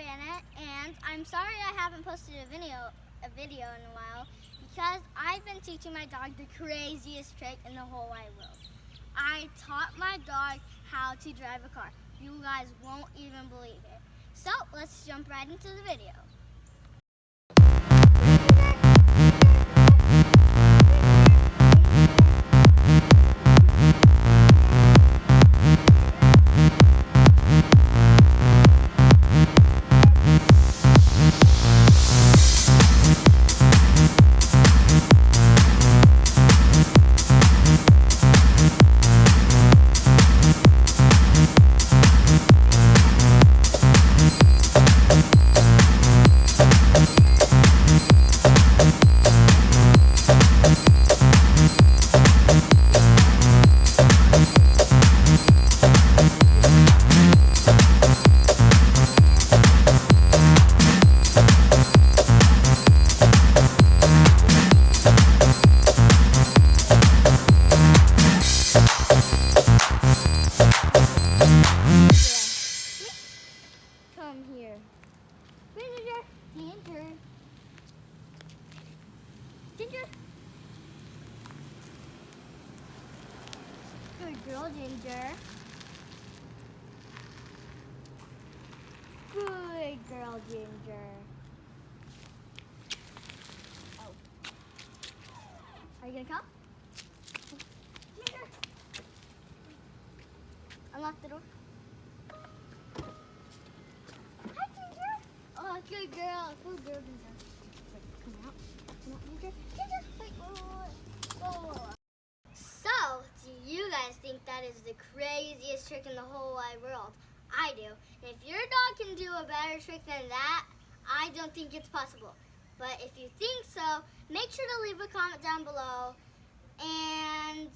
Savannah, and I'm sorry I haven't posted a video in a while because I've been teaching my dog the craziest trick in the whole wide world. I taught my dog how to drive a car. You guys won't even believe it. So let's jump right into the video. Come here. Ginger. Ginger. Ginger. Good girl, Ginger. Good girl, Ginger. Oh. Are you gonna come? Ginger. Unlock the door. Hi, Ginger. Oh, good girl. Good girl, Ginger. Wait, come out. Come out, Ginger. Ginger. Wait, whoa. So, do you guys think that is the craziest trick in the whole wide world? I do. And if your dog can do a better trick than that, I don't think it's possible. But if you think so, make sure to leave a comment down below. And